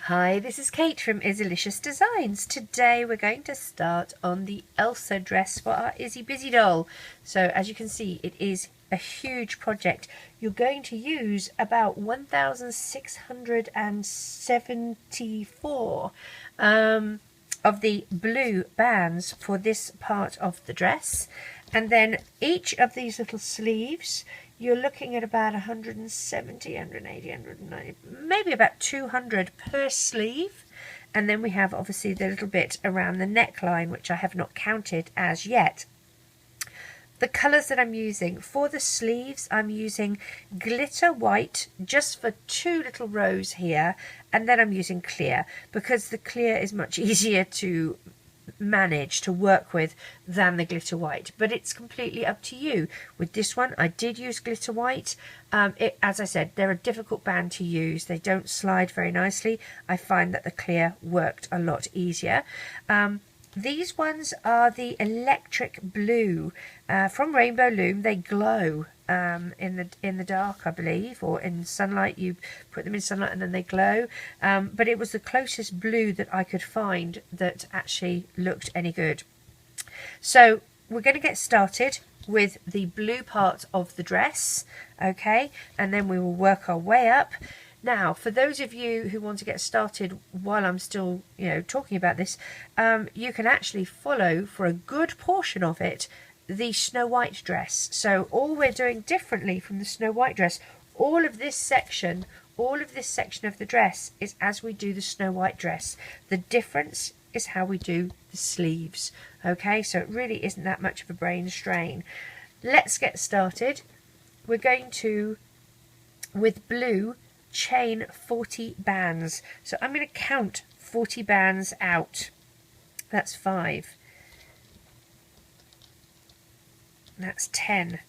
Hi, this is Kate from Izzalicious Designs. Today we're going to start on the Elsa dress for our Izzy Bizzy doll. So as you can see, it is a huge project. You're going to use about 1,674 of the blue bands for this part of the dress. And then each of these little sleeves, you're looking at about 170, 180, 190, maybe about 200 per sleeve. And then we have obviously the little bit around the neckline, which I have not counted as yet. The colours that I'm using for the sleeves, I'm using glitter white just for 2 little rows here, and then I'm using clear because the clear is much easier to manage to work with than the glitter white, but it's completely up to you. With this one I did use glitter white. As I said, they're a difficult band to use. They don't slide very nicely. I find that the clear worked a lot easier. These ones are the electric blue from Rainbow Loom. They glow in the dark, I believe, or in sunlight. You put them in sunlight and then they glow. But it was the closest blue that I could find that actually looked any good. So we're going to get started with the blue part of the dress, okay, and then we will work our way up. Now, for those of you who want to get started while I'm still, talking about this, you can actually follow for a good portion of it the Snow White dress. So all we're doing differently from the Snow White dress, all of this section of the dress is as we do the Snow White dress. The difference is how we do the sleeves. Okay, so it really isn't that much of a brain strain. Let's get started. We're going to, with blue, chain 40 bands. So I'm going to count 40 bands out. That's 5. That's 10.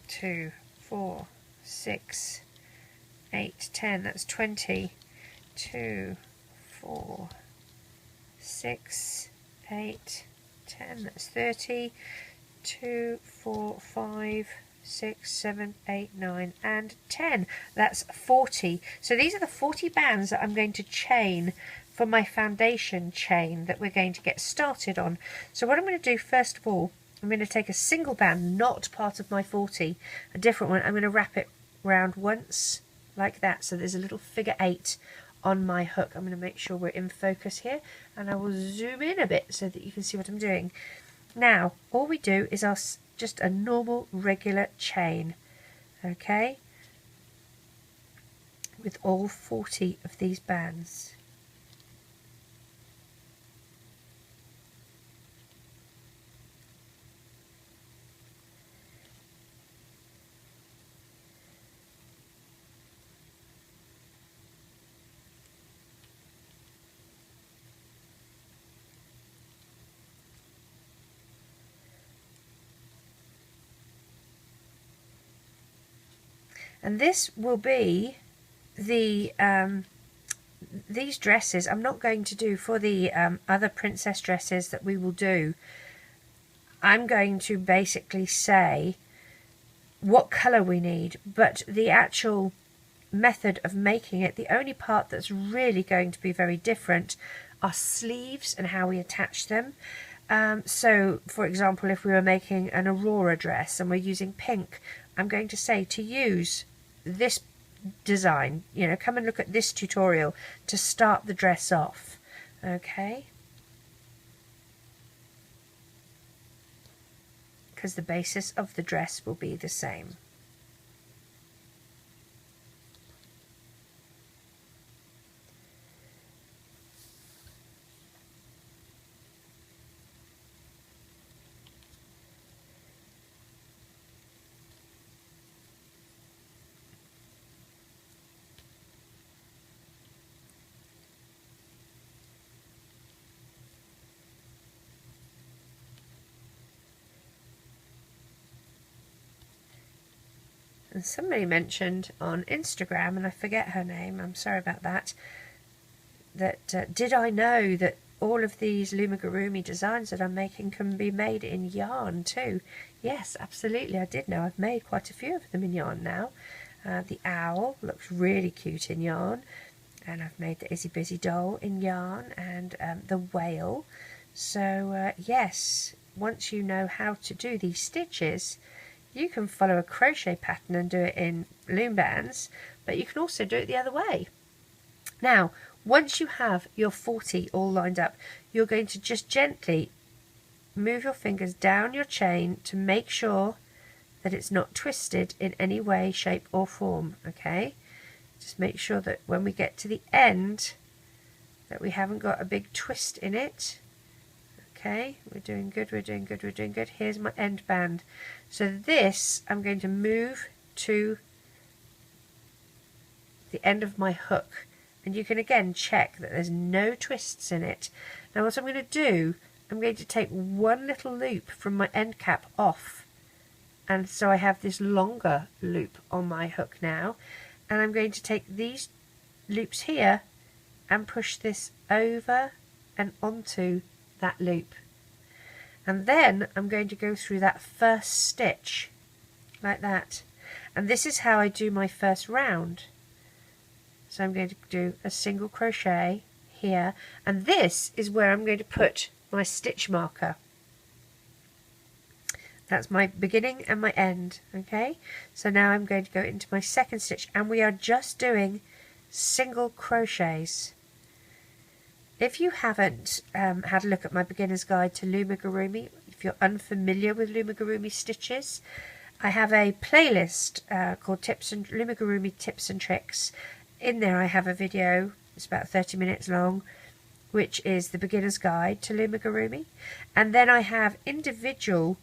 2, 4, 6, 8, 10. That's 20. 2, 4, 6, 8, 10. That's 30. 2, 4, 5, 6, 7, 8, 9 and 10. That's 40. So these are the 40 bands that I'm going to chain for my foundation chain that we're going to get started on. So what I'm going to do first of all, I'm going to take a single band, not part of my 40, a different one. I'm going to wrap it round once like that, so there's a little figure 8 on my hook. I'm going to make sure we're in focus here, and I will zoom in a bit so that you can see what I'm doing. Now all we do is just a normal regular chain, okay, with all 40 of these bands. And this will be the these dresses. I'm not going to do for the other princess dresses that we will do. I'm going to basically say what colour we need, but the actual method of making it, the only part that's really going to be very different are sleeves and how we attach them. So for example, if we were making an Aurora dress and we're using pink, I'm going to say to use this design, come and look at this tutorial to start the dress off, okay, because the basis of the dress will be the same. And somebody mentioned on Instagram, and I forget her name, I'm sorry about that, that did I know that all of these Loomigurumi designs that I'm making can be made in yarn too? Yes, absolutely, I did know. I've made quite a few of them in yarn now. The owl looks really cute in yarn. And I've made the Izzy Bizzy Doll in yarn and the whale. So yes, once you know how to do these stitches, you can follow a crochet pattern and do it in loom bands, but you can also do it the other way. Now, once you have your 40 all lined up, you're going to just gently move your fingers down your chain to make sure that it's not twisted in any way, shape or form, okay? Just make sure that when we get to the end that we haven't got a big twist in it. Okay, we're doing good, we're doing good, we're doing good. Here's my end band. So this I'm going to move to the end of my hook, and you can again check that there's no twists in it. Now what I'm going to do, I'm going to take one little loop from my end cap off, and so I have this longer loop on my hook now, and I'm going to take these loops here and push this over and onto that loop, and then I'm going to go through that first stitch like that, and this is how I do my first round. So I'm going to do a single crochet here, and this is where I'm going to put my stitch marker. That's my beginning and my end. Okay, so now I'm going to go into my second stitch, and we are just doing single crochets. If you haven't had a look at my beginner's guide to Loomigurumi, if you're unfamiliar with Loomigurumi stitches, I have a playlist called Loomigurumi Tips and Tricks. In there I have a video, it's about 30 minutes long, which is the beginner's guide to Loomigurumi, and then I have individual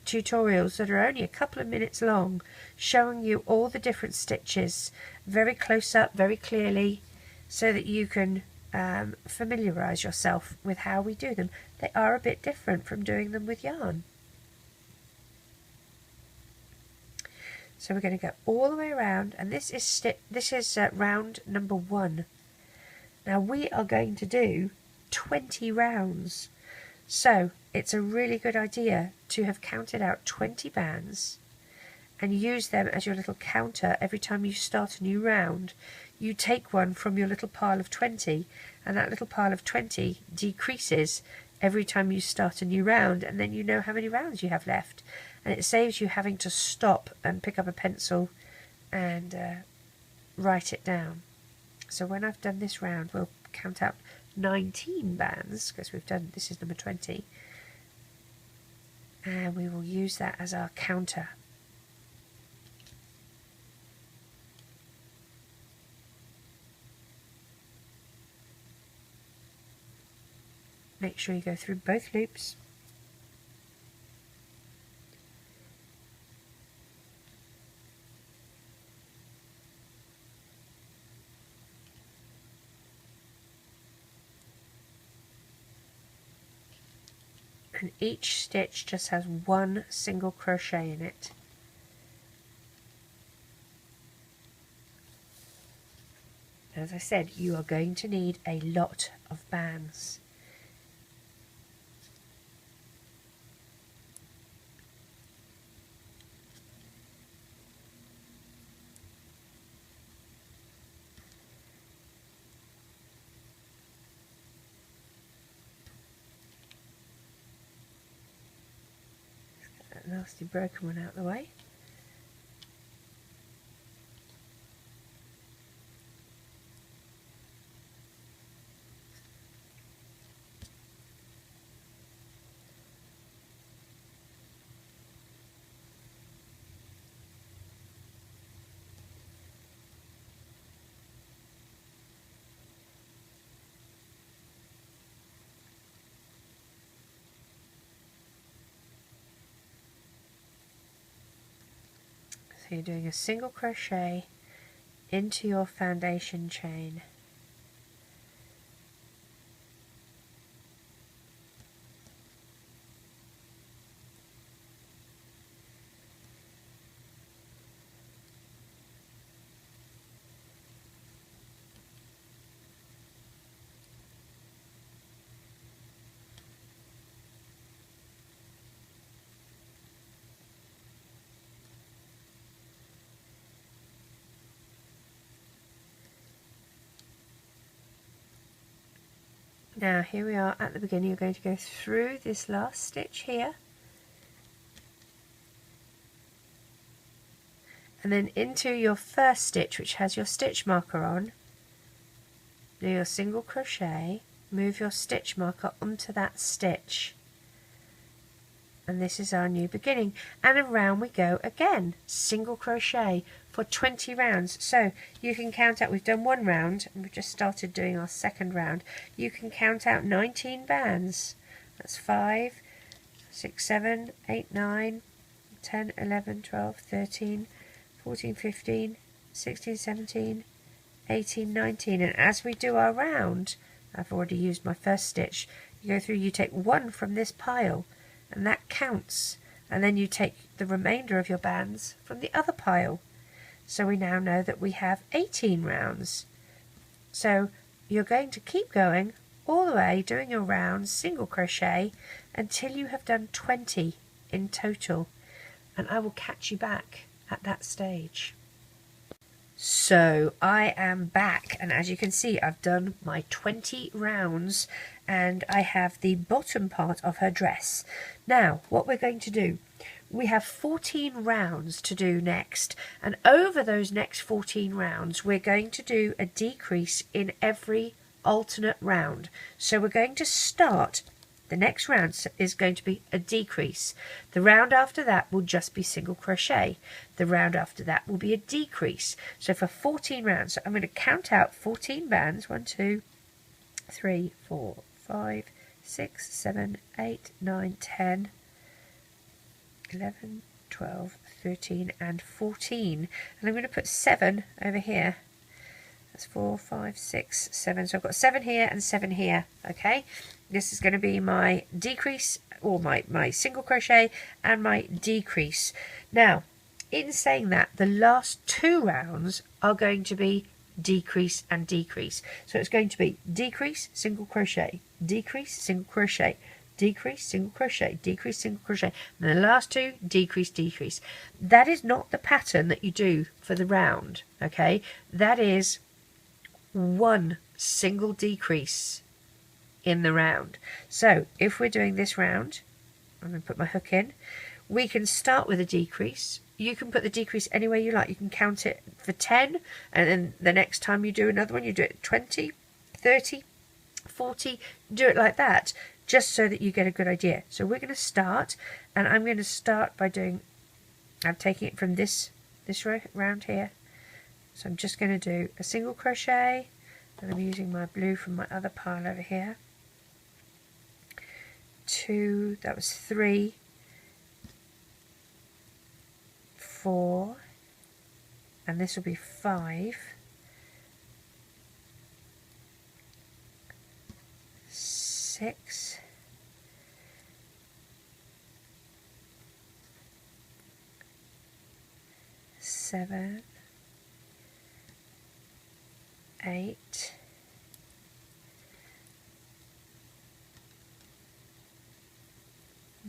tutorials that are only a couple of minutes long, showing you all the different stitches very close up, very clearly, so that you can familiarize yourself with how we do them. They are a bit different from doing them with yarn. So we're going to go all the way around, and this is round number 1. Now we are going to do 20 rounds, so it's a really good idea to have counted out 20 bands and use them as your little counter. Every time you start a new round, you take one from your little pile of 20, and that little pile of 20 decreases every time you start a new round, and then you know how many rounds you have left, and it saves you having to stop and pick up a pencil and write it down. So when I've done this round, we'll count out 19 bands, because this is number 20, and we will use that as our counter. Make sure you go through both loops. And each stitch just has one single crochet in it. As I said, you are going to need a lot of bands. Nasty broken one out of the way. So you're doing a single crochet into your foundation chain. Now here we are at the beginning. You're going to go through this last stitch here and then into your first stitch, which has your stitch marker on. Do your single crochet, move your stitch marker onto that stitch, and this is our new beginning, and around we go again, single crochet for 20 rounds. So you can count out, we've done one round and we've just started doing our second round. You can count out 19 bands. That's 5, 6, 7, 8, 9, 10, 11, 12, 13, 14, 15, 16, 17, 18, 19, and as we do our round, I've already used my first stitch, you go through, you take one from this pile and that counts, and then you take the remainder of your bands from the other pile. So we now know that we have 18 rounds. So you're going to keep going all the way doing your rounds single crochet until you have done 20 in total, and I will catch you back at that stage. So I am back, and as you can see, I've done my 20 rounds and I have the bottom part of her dress. Now what we're going to do, we have 14 rounds to do next, and over those next 14 rounds we're going to do a decrease in every alternate round. So we're going to start, the next round is going to be a decrease. The round after that will just be single crochet. The round after that will be a decrease. So for 14 rounds, so I'm going to count out 14 bands. 1, 2, 3, 4, 5, 6, 7, 8, 9, 10, 11, 12, 13 and 14. And I'm going to put 7 over here. That's 4, 5, 6, 7. So I've got 7 here and 7 here. Okay. This is going to be my decrease, or my single crochet and my decrease. Now, in saying that, the last 2 rounds are going to be decrease and decrease. So it's going to be decrease, single crochet, decrease, single crochet, decrease, single crochet, decrease, single crochet, and then the last 2, decrease, decrease. That is not the pattern that you do for the round, okay? That is 1 single decrease in the round. So if we're doing this round, I'm going to put my hook in, we can start with a decrease. You can put the decrease anywhere you like. You can count it for 10, and then the next time you do another one, you do it 20, 30, 40, do it like that, just so that you get a good idea. So we're going to start, and I'm going to start by doing, I'm taking it from this round here. So I'm just going to do a single crochet, and I'm using my blue from my other pile over here. 2, that was 3, 4, and this will be 5, 6, 7, 8,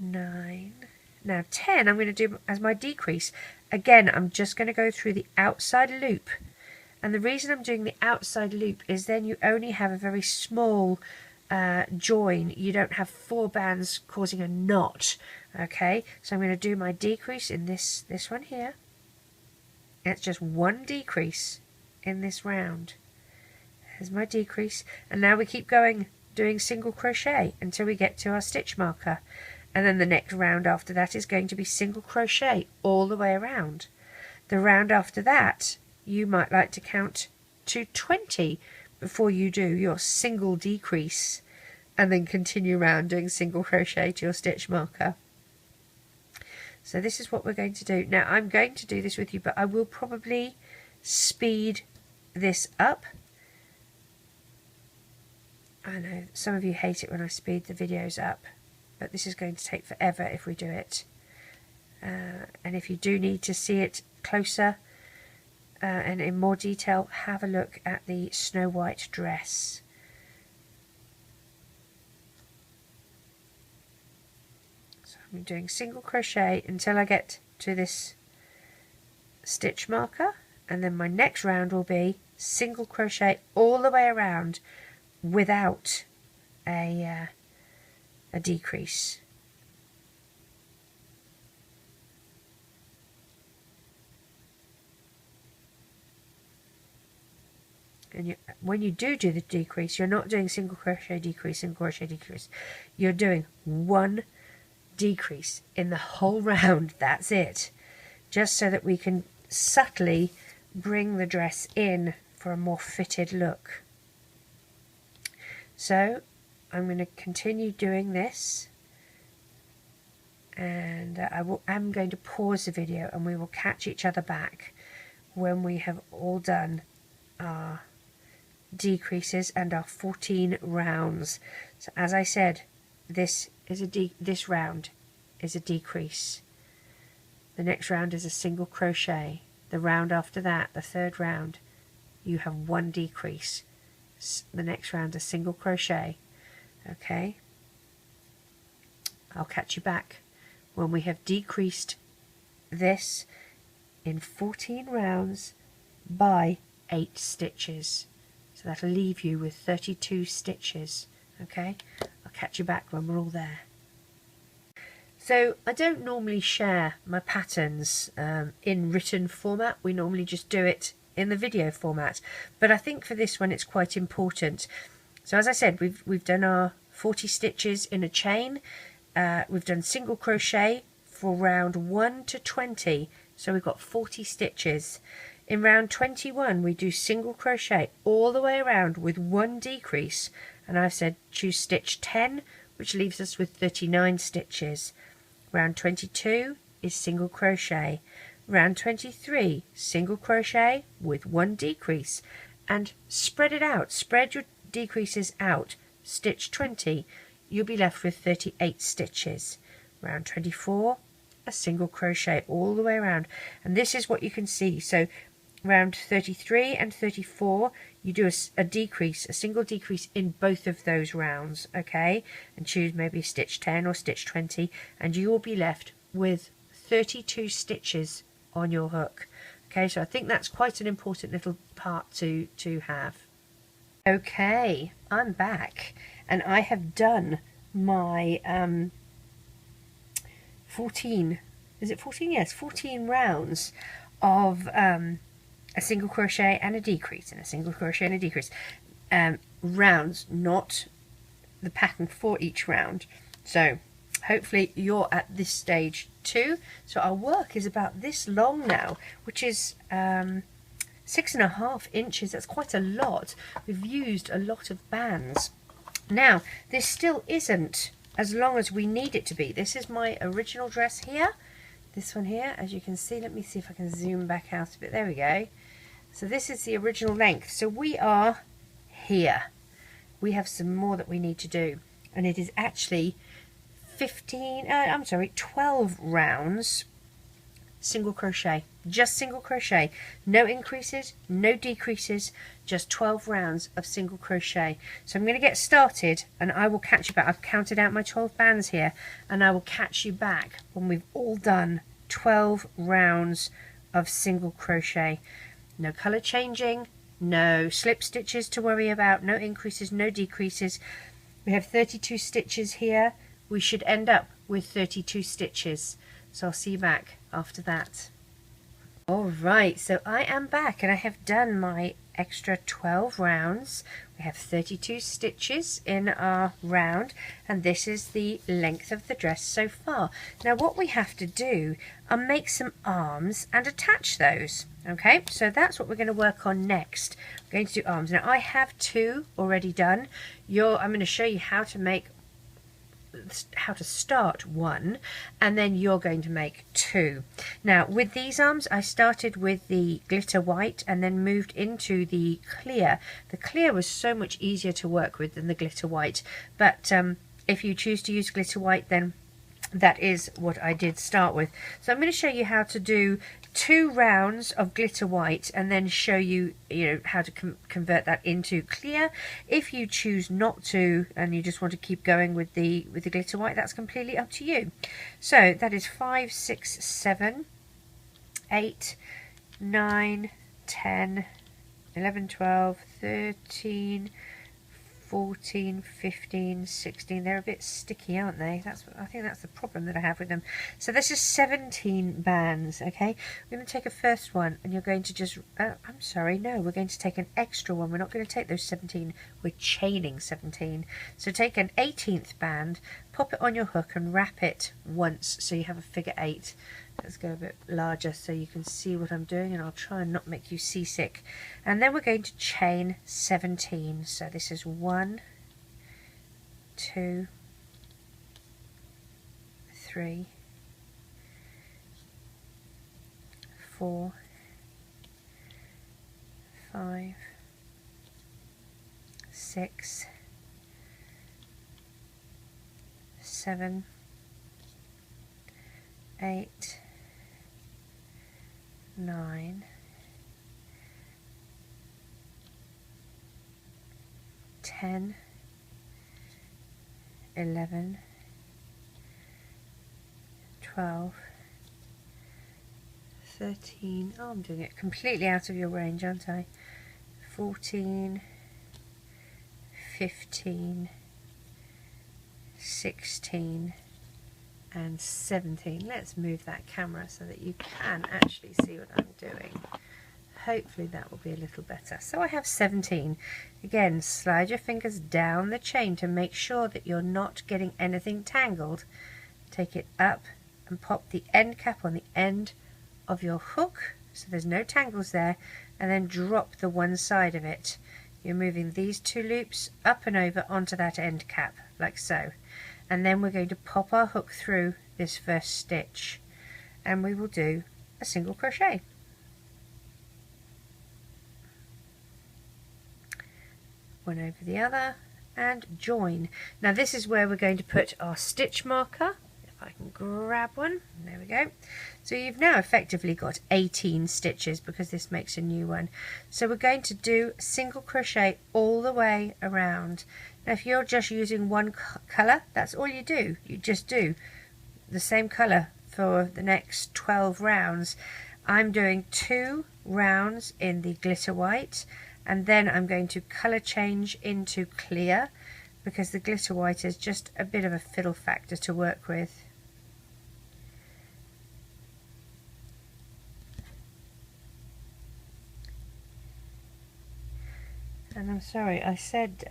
9. Now 10 I'm going to do as my decrease. Again, I'm just going to go through the outside loop, and the reason I'm doing the outside loop is then you only have a very small join. You don't have 4 bands causing a knot. Okay, so I'm going to do my decrease in this one here. It's just 1 decrease in this round. There's my decrease, and now we keep going doing single crochet until we get to our stitch marker, and then the next round after that is going to be single crochet all the way around. The round after that, you might like to count to 20 before you do your single decrease, and then continue around doing single crochet to your stitch marker. So this is what we're going to do. Now I'm going to do this with you, but I will probably speed this up. I know some of you hate it when I speed the videos up, but this is going to take forever if we do it. And if you do need to see it closer and in more detail, have a look at the Snow White dress. So I'm doing single crochet until I get to this stitch marker, and then my next round will be single crochet all the way around without a decrease. And when you do the decrease, you're not doing single crochet, decrease, single crochet, decrease. You're doing one decrease in the whole round. That's it. Just so that we can subtly bring the dress in for a more fitted look. So I'm going to continue doing this, and I'm going to pause the video and we will catch each other back when we have all done our decreases and our 14 rounds. So as I said, this round is a decrease. The next round is a single crochet. The round after that, the third round, you have one decrease. The next round, a single crochet. Okay, I'll catch you back when we have decreased this in 14 rounds by 8 stitches. So that'll leave you with 32 stitches. Okay, I'll catch you back when we're all there. So I don't normally share my patterns in written format. We normally just do it in the video format. But I think for this one it's quite important. So as I said, we've done our 40 stitches in a chain. We've done single crochet for round 1 to 20. So we've got 40 stitches. In round 21 we do single crochet all the way around with one decrease, and I've said choose stitch 10, which leaves us with 39 stitches. Round 22 is single crochet. Round 23 single crochet with one decrease, and spread it out, spread your decreases out. Stitch 20, you'll be left with 38 stitches. Round 24, a single crochet all the way around, and this is what you can see. So round 33 and 34, you do a decrease, a single decrease in both of those rounds, okay, and choose maybe stitch 10 or stitch 20, and you will be left with 32 stitches on your hook. Okay, so I think that's quite an important little part to have. Okay, I'm back, and I have done my 14, is it 14? Yes, 14 rounds of a single crochet and a decrease, and a single crochet and a decrease. Rounds, not the pattern for each round. So hopefully you're at this stage too. So our work is about this long now, which is 6.5 inches. That's quite a lot. We've used a lot of bands. Now this still isn't as long as we need it to be. This is my original dress here. This one here, as you can see, let me see if I can zoom back out a bit. There we go. So this is the original length. So we are here. We have some more that we need to do, and it is actually 12 rounds single crochet, just single crochet, no increases, no decreases, just 12 rounds of single crochet. So I'm going to get started and I will catch you back. I've counted out my 12 bands here, and I will catch you back when we've all done 12 rounds of single crochet. No colour changing, no slip stitches to worry about, no increases, no decreases. We have 32 stitches here. We should end up with 32 stitches. So I'll see you back after that. Alright, so I am back and I have done my extra 12 rounds. We have 32 stitches in our round, and this is the length of the dress so far. Now what we have to do are make some arms and attach those. Okay, so that's what we're going to work on next. We're going to do arms. Now I have 2 already done. I'm going to show you how to start 1, and then you're going to make 2. Now with these arms I started with the glitter white and then moved into the clear. The clear was so much easier to work with than the glitter white, but if you choose to use glitter white, then that is what I did start with. So I'm going to show you how to do 2 rounds of glitter white and then show you, how to convert that into clear. If you choose not to and you just want to keep going with the glitter white, that's completely up to you. So that is 5, 6, 7, 8, 9, 10, 11, 12, 13, 14, 15, 16. They're a bit sticky, aren't they? I think that's the problem that I have with them. So this is 17 bands, okay? We're going to take a first one, and you're going to just... I'm sorry, no, we're going to take an extra one. We're not going to take those 17. We're chaining 17. So take an 18th band, pop it on your hook, and wrap it once so you have a figure 8. Let's go a bit larger so you can see what I'm doing, and I'll try and not make you seasick. And then we're going to chain 17. So this is 1, 2, 3, 4, 5, 6, 7, 8, 9, 10, 11, 12, 13. Oh, I'm doing it completely out of your range, aren't I? 14, 15, 16, and 17. Let's move that camera so that you can actually see what I'm doing. Hopefully that will be a little better. So I have 17. Again, slide your fingers down the chain to make sure that you're not getting anything tangled. Take it up and pop the end cap on the end of your hook so there's no tangles there, and then drop the one side of it. You're moving these 2 loops up and over onto that end cap, like so. And then we're going to pop our hook through this first stitch, and we will do a single crochet. One over the other and join. Now this is where we're going to put our stitch marker. If I can grab one, there we go. So you've now effectively got 18 stitches because this makes a new one. So we're going to do single crochet all the way around. Now if you're just using one colour, that's all you do. You just do the same colour for the next 12 rounds. I'm doing 2 rounds in the glitter white, and then I'm going to colour change into clear because the glitter white is just a bit of a fiddle factor to work with. And I'm sorry, I said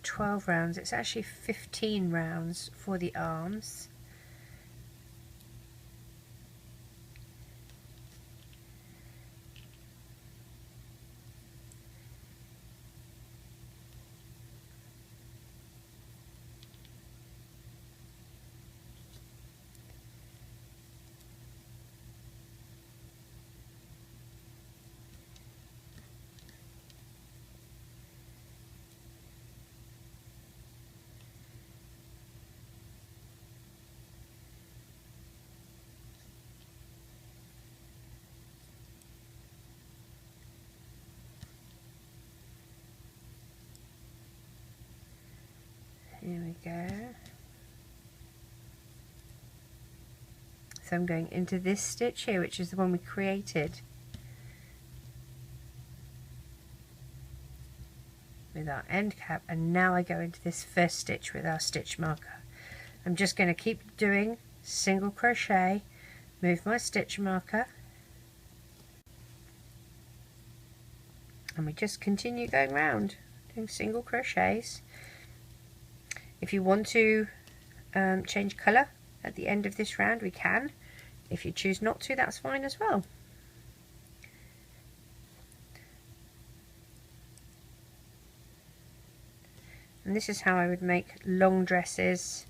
12 rounds. It's actually 15 rounds for the arms. Here we go. So I'm going into this stitch here, which is the one we created with our end cap, and now I go into this first stitch with our stitch marker. I'm just going to keep doing single crochet, move my stitch marker, and we just continue going round doing single crochets. If you want to change colour at the end of this round, we can. If you choose not to, that's fine as well. And this is how I would make long dresses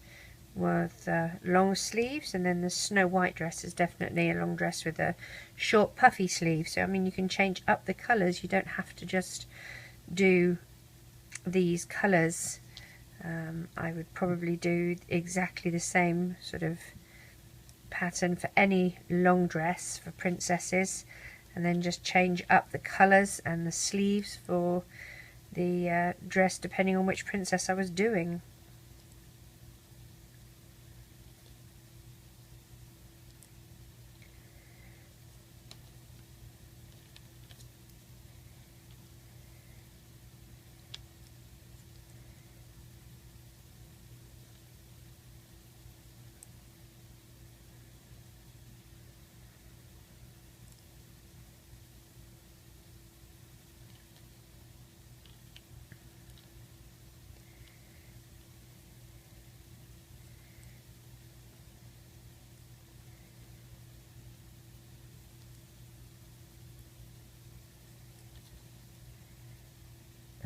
with long sleeves, and then the Snow White dress is definitely a long dress with a short puffy sleeve. So I mean, you can change up the colours, you don't have to just do these colours. I would probably do exactly the same sort of pattern for any long dress for princesses, and then just change up the colours and the sleeves for the dress depending on which princess I was doing.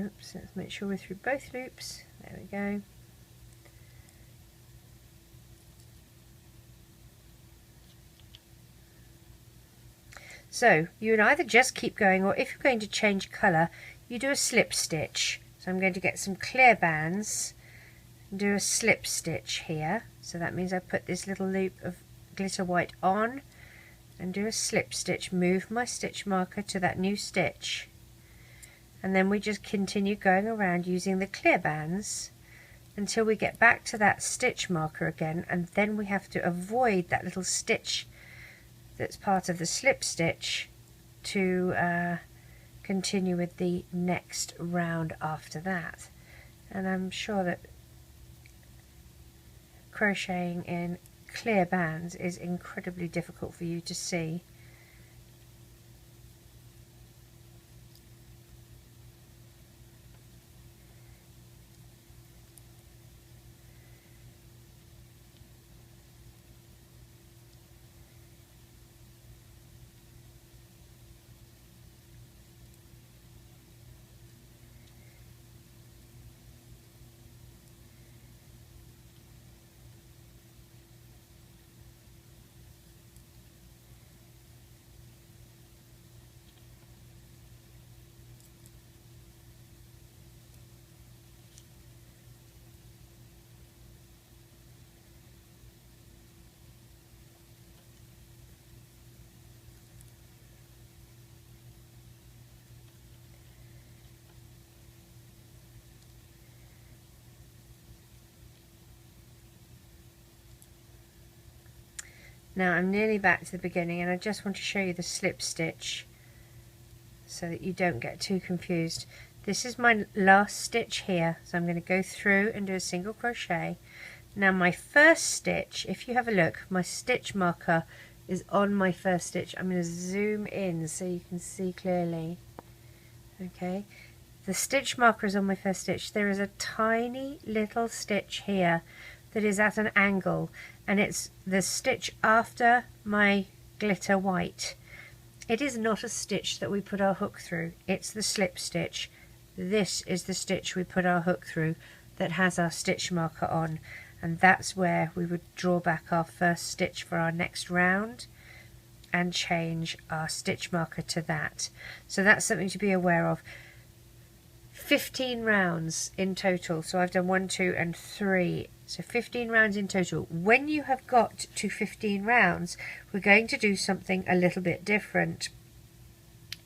Oops, let's make sure we're through both loops. There we go. So you would either just keep going, or if you're going to change colour, you do a slip stitch. So I'm going to get some clear bands and do a slip stitch here. So that means I put this little loop of glitter white on and do a slip stitch, move my stitch marker to that new stitch, and then we just continue going around using the clear bands until we get back to that stitch marker again, and then we have to avoid that little stitch that's part of the slip stitch to continue with the next round after that. And I'm sure that crocheting in clear bands is incredibly difficult for you to see. Now I'm nearly back to the beginning, and I just want to show you the slip stitch so that you don't get too confused. This is my last stitch here, so I'm going to go through and do a single crochet. Now my first stitch, if you have a look, my stitch marker is on my first stitch. I'm going to zoom in so you can see clearly. Okay, the stitch marker is on my first stitch. There is a tiny little stitch here that is at an angle, and it's the stitch after my glitter white. It is not a stitch that we put our hook through, it's the slip stitch. This is the stitch we put our hook through that has our stitch marker on, and that's where we would draw back our first stitch for our next round and change our stitch marker to that. So that's something to be aware of. 15 rounds in total, so I've done 1, 2 and 3, so 15 rounds in total. When you have got to 15 rounds, we're going to do something a little bit different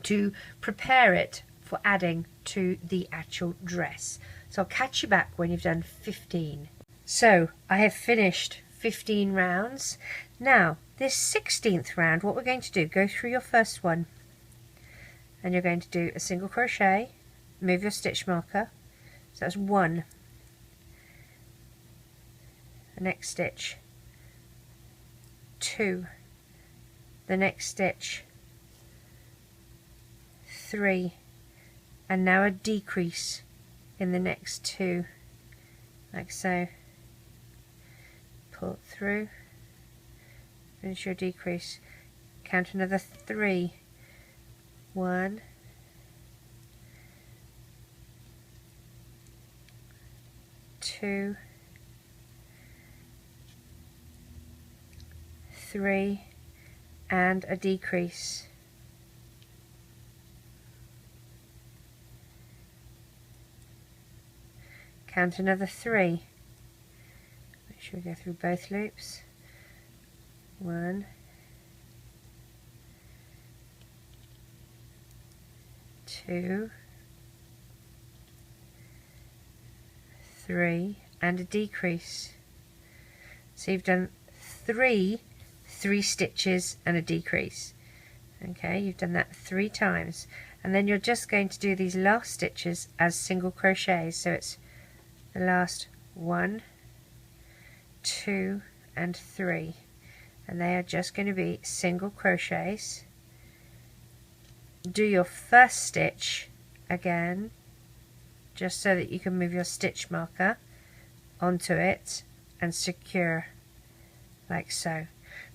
to prepare it for adding to the actual dress. So I'll catch you back when you've done 15. So I have finished 15 rounds. Now this 16th round, what we're going to do, go through your first one and you're going to do a single crochet, move your stitch marker, so that's 1, the next stitch, 2, the next stitch, 3, and now a decrease in the next 2, like so. Pull it through, finish your decrease, count another 3, 1, 2, 3, and a decrease. Count another 3. Make sure we go through both loops. 1, 2, 3, and a decrease. So you've done 3 stitches and a decrease. Okay, you've done that 3 times, and then you're just going to do these last stitches as single crochets. So it's the last 1, 2 and 3, and they are just going to be single crochets. Do your first stitch again, just so that you can move your stitch marker onto it and secure like so.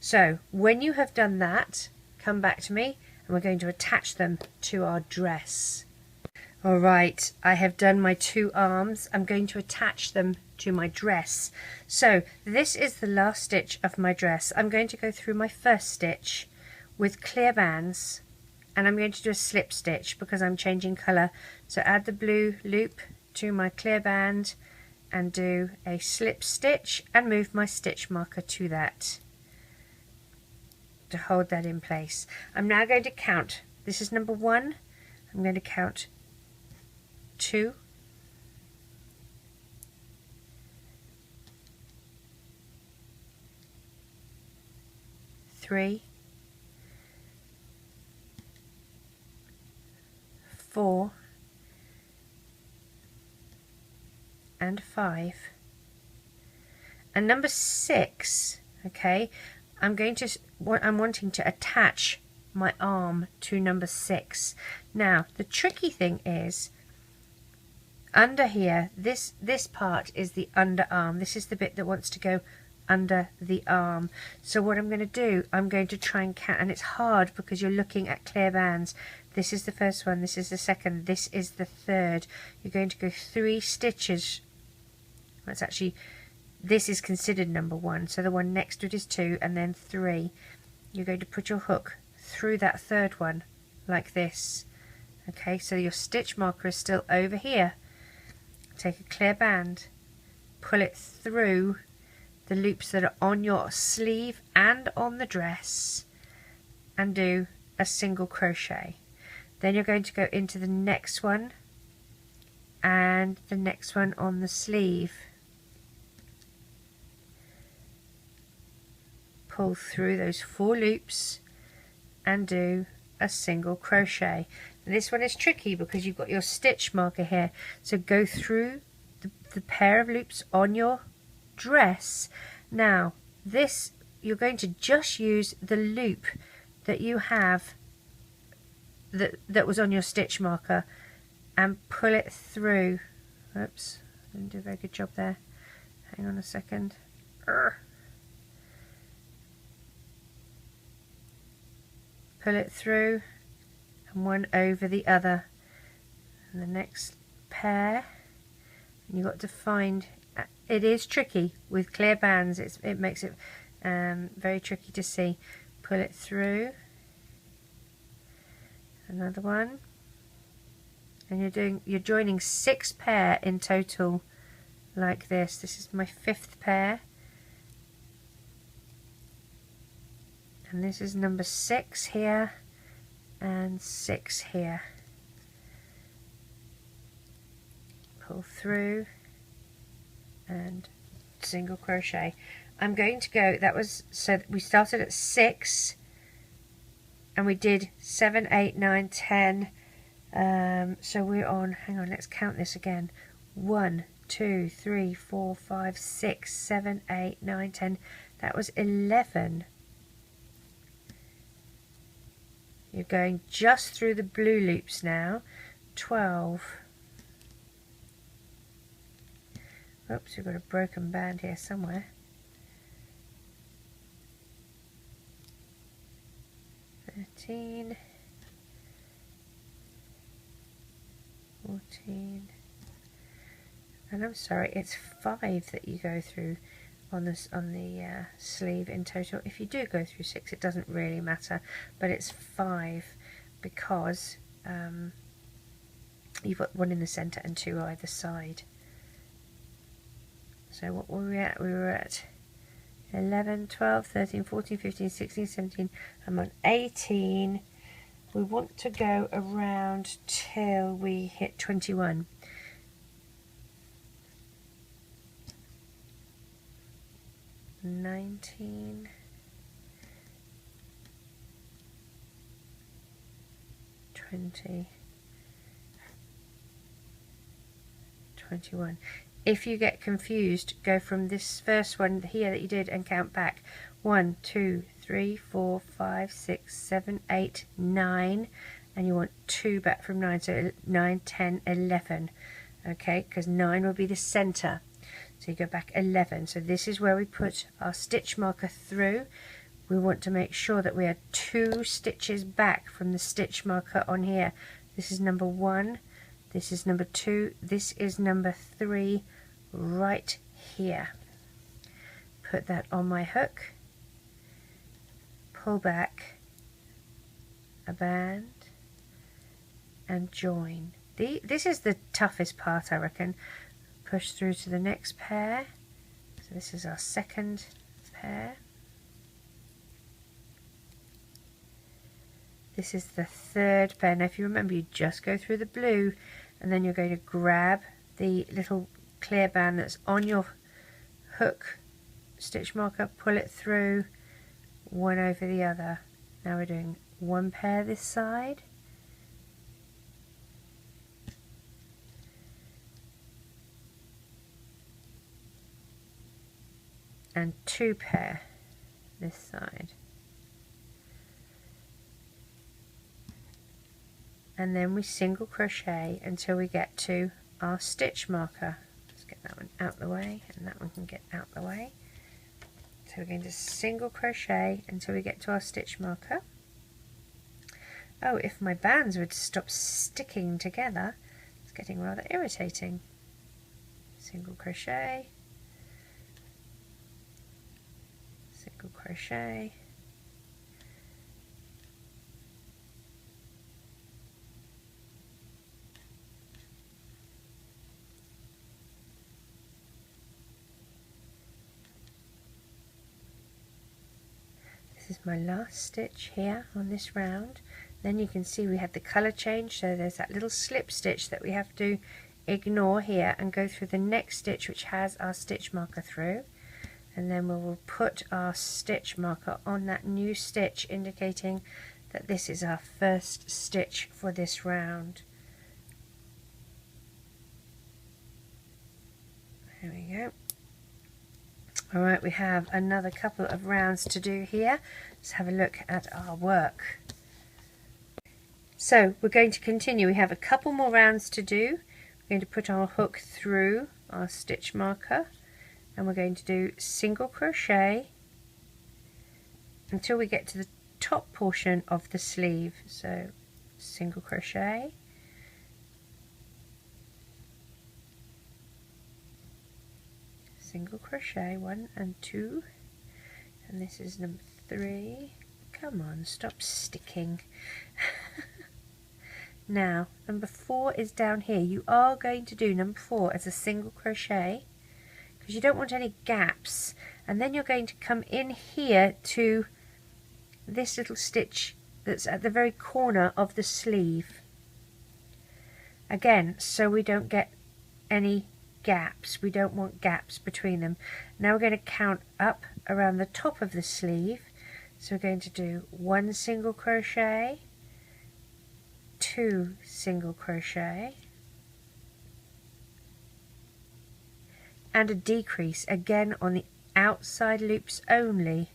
So when you have done that, come back to me and we're going to attach them to our dress. Alright, I have done my 2 arms. I'm going to attach them to my dress. So this is the last stitch of my dress. I'm going to go through my first stitch with clear bands, and I'm going to do a slip stitch because I'm changing colour. So add the blue loop to my clear band and do a slip stitch and move my stitch marker to that to hold that in place. I'm now going to count. This is number 1. I'm going to count 2, 3, 4 and 5, and number 6. Okay, I'm wanting to attach my arm to number 6. Now the tricky thing is under here, this part is the underarm. This is the bit that wants to go under the arm. So what I'm going to do, I'm going to try and count, and it's hard because you're looking at clear bands. This is the first one, this is the second, this is the third. You're going to go 3 stitches. That's actually, this is considered number 1, so the one next to it is 2 and then 3. You're going to put your hook through that third one like this. Okay, so your stitch marker is still over here. Take a clear band, pull it through the loops that are on your sleeve and on the dress, and do a single crochet. Then you're going to go into the next one and the next one on the sleeve. Pull through those 4 loops and do a single crochet. And this one is tricky because you've got your stitch marker here, so go through the pair of loops on your dress. Now this, you're going to just use the loop that you have that was on your stitch marker and pull it through. Oops, didn't do a very good job there. Hang on a second. Pull it through and one over the other, and the next pair. And you've got to find, it is tricky with clear bands, it makes it very tricky to see. Pull it through, another one, and you're joining 6 pair in total like this. This is my 5th pair, and this is number 6 here and 6 here. Pull through and single crochet. I'm going to go, that was, so we started at 6 and we did 7, 8, 9, 10. So we're on, hang on, let's count this again. 1, 2, 3, 4, 5, 6, 7, 8, 9, 10. That was 11. You're going just through the blue loops now. 12. Oops, we've got a broken band here somewhere. 13. 14. And I'm sorry, it's 5 that you go through on the sleeve in total. If you do go through 6, it doesn't really matter, but it's 5 because you've got 1 in the centre and 2 either side. So what were we at? We were at 11, 12, 13, 14, 15, 16, 17. I'm on 18. We want to go around till we hit 21. $19, $20, $21. If you get confused, go from this first one here that you did and count back. 1, 2, 3, 4, 5, 6, 7, 8, 9, and you want 2 back from 9, so 9, 10, 11. Okay, because 9 will be the center. So you go back 11. So this is where we put our stitch marker through. We want to make sure that we are 2 stitches back from the stitch marker on here. This is number 1, This is number 2. This is number 3 right here. Put that on my hook, pull back a band and join. This is the toughest part, I reckon. Push through to the next pair. So this is our second pair. This is the third pair. Now if you remember, you just go through the blue and then you're going to grab the little clear band that's on your hook stitch marker, pull it through, one over the other. Now we're doing one pair this side, and 2 pair this side, and then we single crochet until we get to our stitch marker. Let's get that one out the way, and that one can get out the way. So we're going to single crochet until we get to our stitch marker. Oh, if my bands would stop sticking together, it's getting rather irritating. Single crochet, single crochet, this is my last stitch here on this round. Then you can see we had the colour change, so there's that little slip stitch that we have to ignore here and go through the next stitch which has our stitch marker through, and then we will put our stitch marker on that new stitch, indicating that this is our first stitch for this round. There we go. Alright, we have another couple of rounds to do here. Let's have a look at our work. So we're going to continue. We have a couple more rounds to do. We're going to put our hook through our stitch marker, and we're going to do single crochet until we get to the top portion of the sleeve. So single crochet, single crochet, 1 and 2, and this is number 3. Come on, stop sticking. Now number 4 is down here. You are going to do number 4 as a single crochet because you don't want any gaps, and then you're going to come in here to this little stitch that's at the very corner of the sleeve again, so we don't get any gaps. We don't want gaps between them. Now we're going to count up around the top of the sleeve, so we're going to do 1 single crochet, 2 single crochet, and a decrease again on the outside loops only.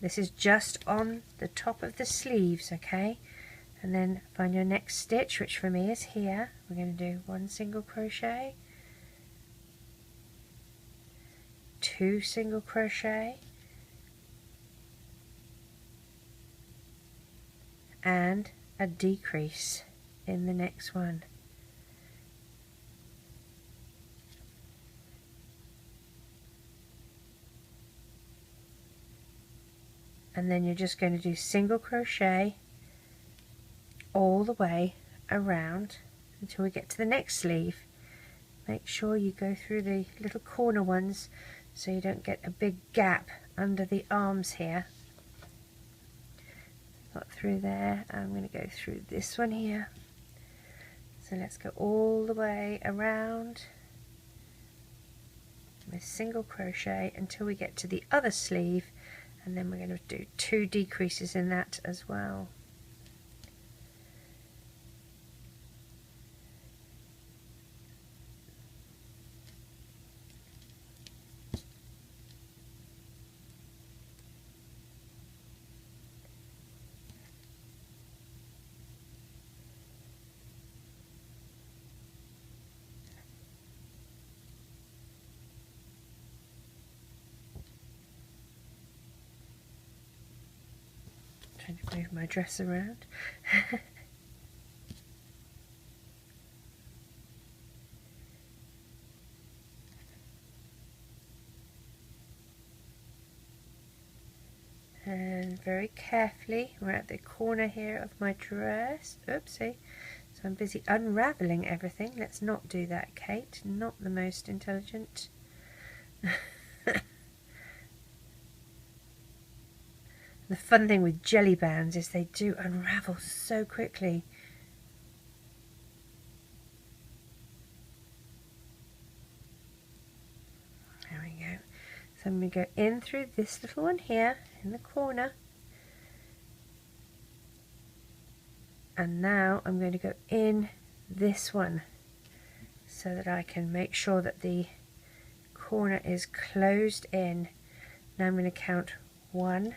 This is just on the top of the sleeves, okay? And then find your next stitch, which for me is here. We're going to do 1 single crochet, 2 single crochet, and a decrease in the next one. And then you're just going to do single crochet all the way around until we get to the next sleeve. Make sure you go through the little corner ones so you don't get a big gap under the arms here. Got through there. I'm going to go through this one here. So let's go all the way around with single crochet until we get to the other sleeve, and then we're going to do 2 decreases in that as well. Trying to move my dress around. very carefully. We're at the corner here of my dress. Oopsie. So I'm busy unraveling everything. Let's not do that, Kate. Not the most intelligent. The fun thing with jelly bands is they do unravel so quickly. There we go. So I'm going to go in through this little one here in the corner. And now I'm going to go in this one so that I can make sure that the corner is closed in. Now I'm going to count 1,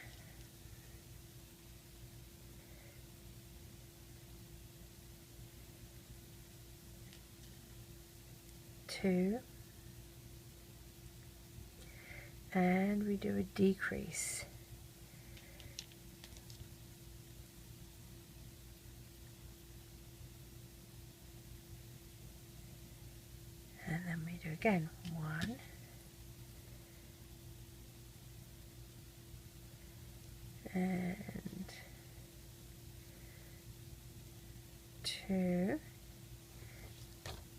2, and we do a decrease. And then we do again 1, and 2,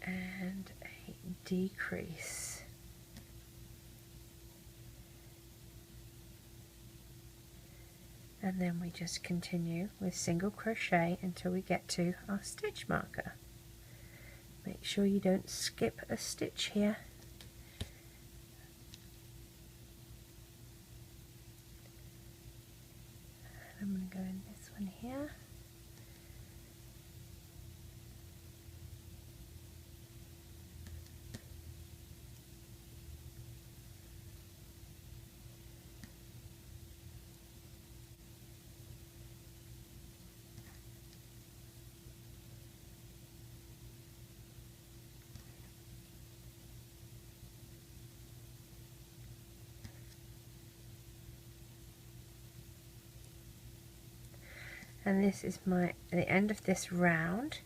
and a decrease. And then we just continue with single crochet until we get to our stitch marker. Make sure you don't skip a stitch here. I'm going to go in this one here. And this is the end of this round.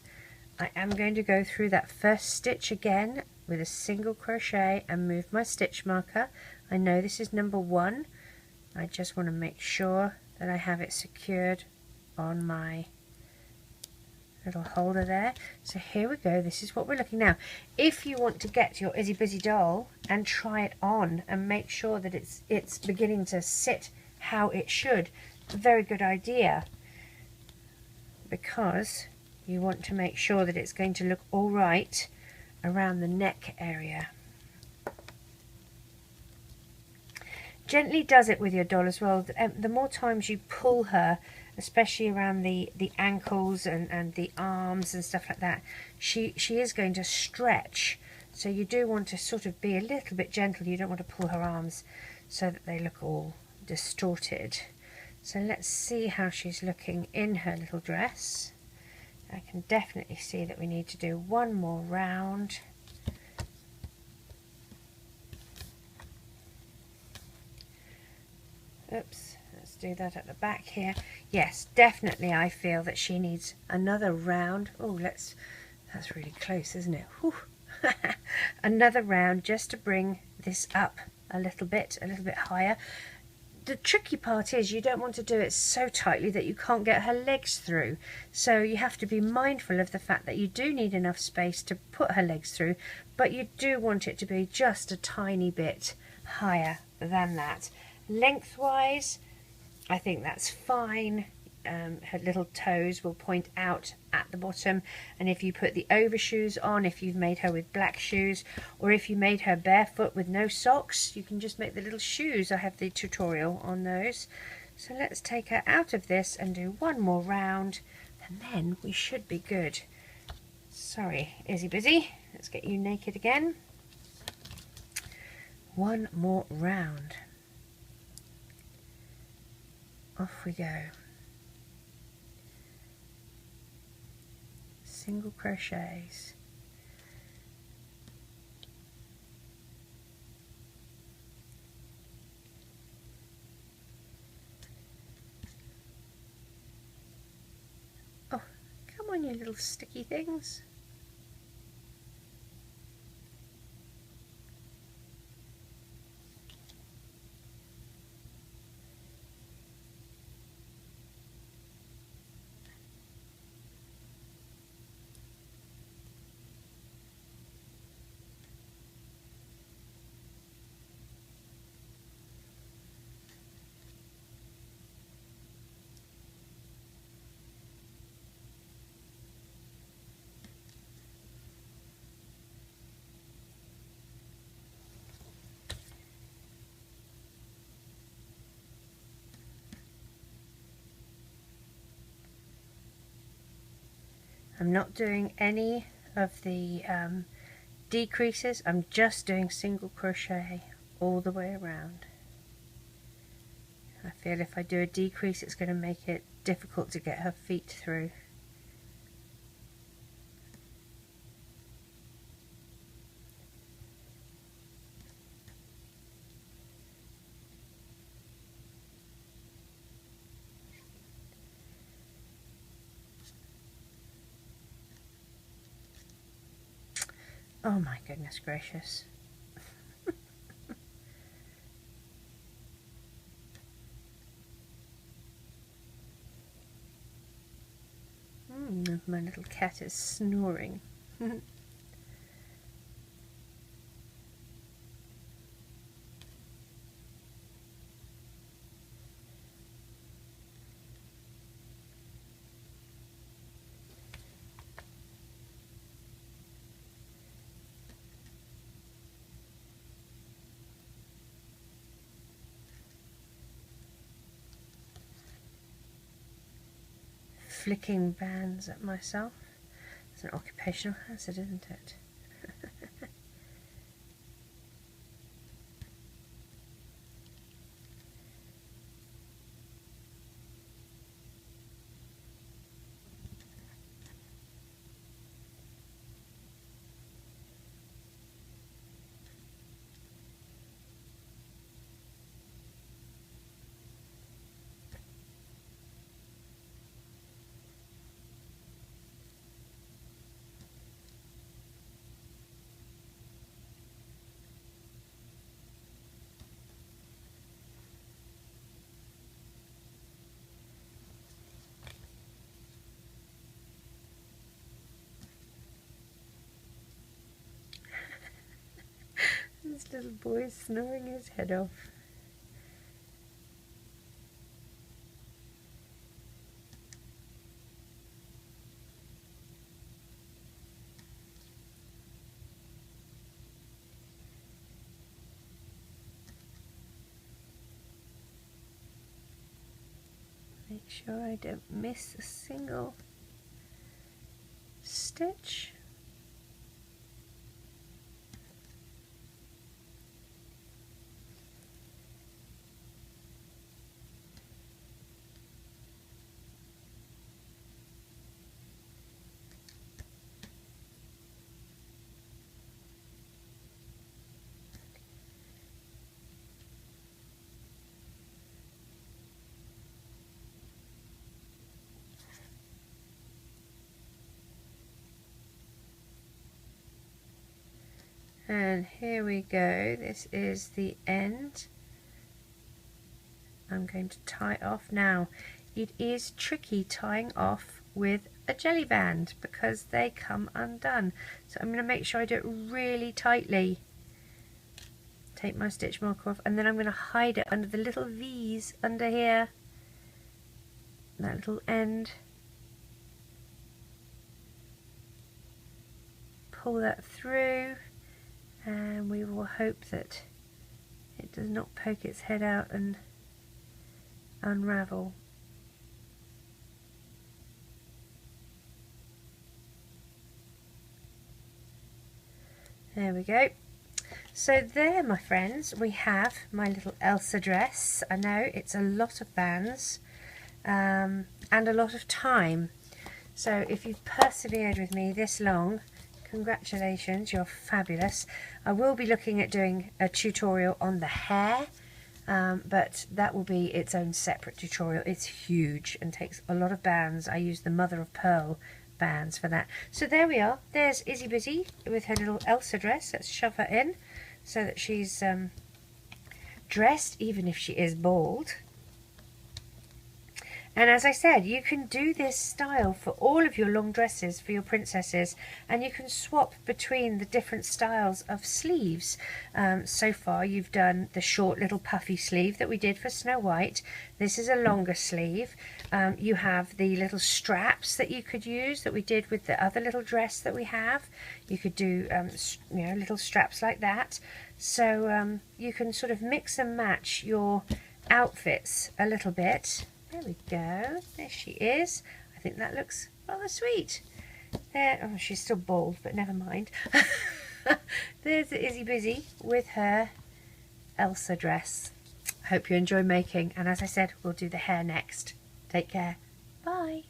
I am going to go through that first stitch again with a single crochet and move my stitch marker. I know this is number 1. I just want to make sure that I have it secured on my little holder there. So here we go. This is what we're looking now. If you want to get your Izzy Bizzy doll and try it on and make sure that it's beginning to sit how it should, a very good idea, because you want to make sure that it's going to look all right around the neck area. Gently does it with your doll as well. The more times you pull her, especially around the ankles and the arms and stuff like that, she is going to stretch. So you do want to sort of be a little bit gentle. You don't want to pull her arms so that they look all distorted. So let's see how she's looking in her little dress. I can definitely see that we need to do one more round. Oops, let's do that at the back here. Yes, definitely I feel that she needs another round. Oh, that's really close, isn't it? Whew. Another round just to bring this up a little bit higher. The tricky part is you don't want to do it so tightly that you can't get her legs through. So you have to be mindful of the fact that you do need enough space to put her legs through, but you do want it to be just a tiny bit higher than that. Lengthwise, I think that's fine. Her little toes will point out at the bottom, and if you put the overshoes on, if you've made her with black shoes, or if you made her barefoot with no socks, you can just make the little shoes. I have the tutorial on those. So let's take her out of this and do one more round, and then we should be good. Sorry, Izzy Bizzy, let's get you naked again. One more round. Off we go. Single crochets. Oh, come on, you little sticky things. I'm not doing any of the decreases, I'm just doing single crochet all the way around. I feel if I do a decrease it's going to make it difficult to get her feet through. Oh my goodness gracious. My little cat is snoring. Flicking bands at myself. It's an occupational hazard, isn't it? This little boy is snoring his head off. Make sure I don't miss a single stitch. And here we go, this is the end. I'm going to tie off now. It is tricky tying off with a jelly band because they come undone. So I'm going to make sure I do it really tightly. Take my stitch marker off and then I'm going to hide it under the little V's under here. That little end. Pull that through. And we will hope that it does not poke its head out and unravel. There we go. So there, my friends, we have my little Elsa dress. I know it's a lot of bands and a lot of time. So if you've persevered with me this long, congratulations, you're fabulous. I will be looking at doing a tutorial on the hair, but that will be its own separate tutorial. It's huge and takes a lot of bands. I use the mother of pearl bands for that. So there we are. There's Izzy Bizzy with her little Elsa dress. Let's shove her in so that she's dressed, even if she is bald. And as I said, you can do this style for all of your long dresses for your princesses, and you can swap between the different styles of sleeves. So far you've done the short little puffy sleeve that we did for Snow White. This is a longer sleeve. You have the little straps that you could use that we did with the other little dress that we have. You could do you know, little straps like that. So you can sort of mix and match your outfits a little bit. There we go, there she is. I think that looks rather sweet. There, oh, she's still bald, but never mind. There's Izzy Bizzy with her Elsa dress. Hope you enjoy making, and as I said, we'll do the hair next. Take care. Bye.